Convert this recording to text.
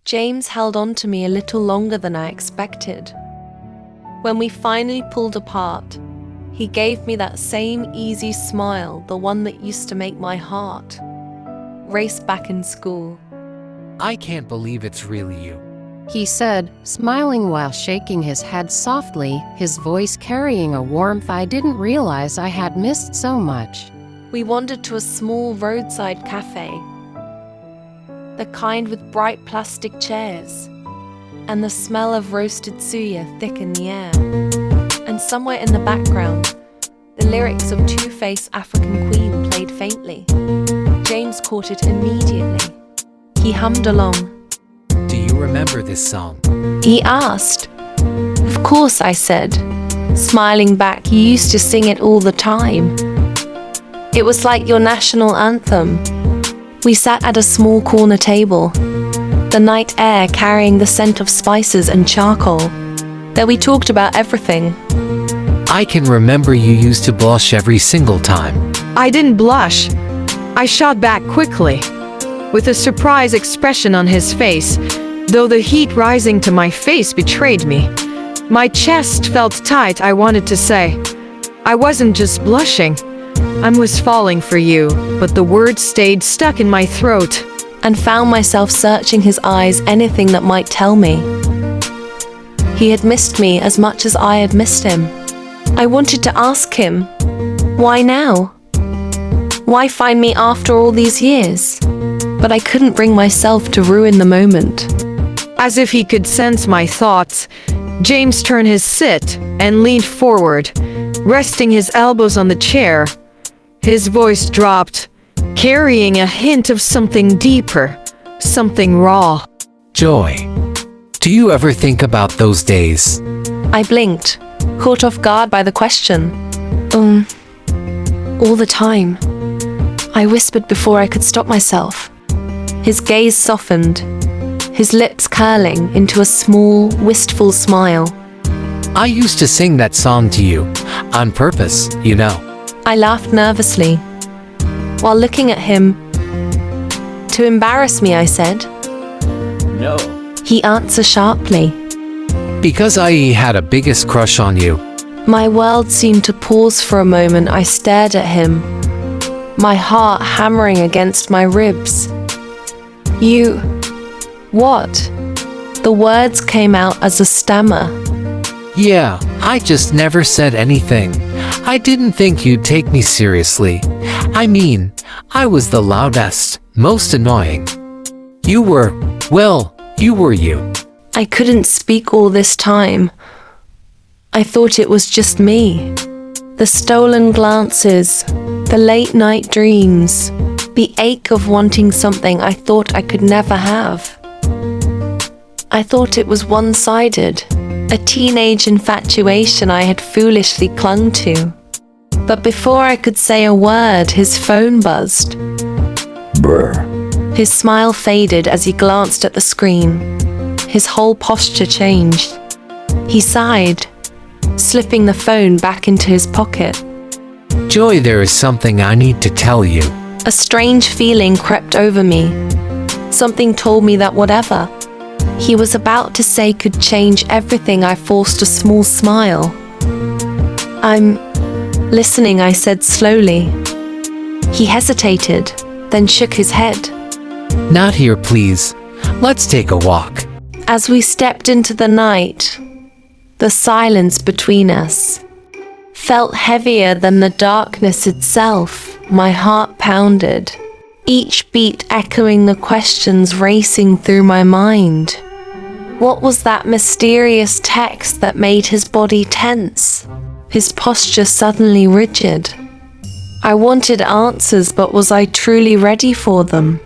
James held on to me a little longer than I expected. When we finally pulled apart, he gave me that same easy smile, the one that used to make my heart race back in school. I can't believe it's really you. He said, smiling while shaking his head softly, his voice carrying a warmth I didn't realize I had missed so much. We wandered to a small roadside cafe, the kind with bright plastic chairs, and the smell of roasted suya thick in the air. And somewhere in the background, the lyrics of Two-Face African Queen played faintly. James caught it immediately. He hummed along. Do you remember this song? He asked. Of course, I said, smiling back. You used to sing it all the time. It was like your national anthem. We sat at a small corner table, the night air carrying the scent of spices and charcoal. There we talked about everything. I can remember you used to blush every single time. I didn't blush. I shot back quickly, with a surprised expression on his face, though the heat rising to my face betrayed me. My chest felt tight. I wanted to say, I wasn't just blushing. I was falling for you, but the words stayed stuck in my throat. And found myself searching his eyes, anything that might tell me. He had missed me as much as I had missed him. I wanted to ask him, why now? Why find me after all these years? But I couldn't bring myself to ruin the moment. As if he could sense my thoughts, James turned his sit and leaned forward, resting his elbows on the chair. His voice dropped, carrying a hint of something deeper, something raw. Joy. Do you ever think about those days? I blinked, caught off guard by the question. All the time. I whispered before I could stop myself. His gaze softened, his lips curling into a small, wistful smile. I used to sing that song to you, on purpose, you know. I laughed nervously, while looking at him. To embarrass me, I said. No. He answered sharply. Because I had a biggest crush on you. My world seemed to pause for a moment. I stared at him, my heart hammering against my ribs. You... what? The words came out as a stammer. Yeah, I just never said anything. I didn't think you'd take me seriously. I mean, I was the loudest, most annoying. You were, well, you were you. I couldn't speak all this time. I thought it was just me. The stolen glances, the late night dreams, the ache of wanting something I thought I could never have. I thought it was one-sided, a teenage infatuation I had foolishly clung to. But before I could say a word, his phone buzzed. Brr. His smile faded as he glanced at the screen. His whole posture changed. He sighed, slipping the phone back into his pocket. Joy, there is something I need to tell you. A strange feeling crept over me. Something told me that whatever he was about to say could change everything. I forced a small smile. I'm listening, I said slowly. He hesitated, then shook his head. Not here, please. Let's take a walk. As we stepped into the night, the silence between us felt heavier than the darkness itself. My heart pounded, each beat echoing the questions racing through my mind. What was that mysterious text that made his body tense, his posture suddenly rigid? I wanted answers, but was I truly ready for them?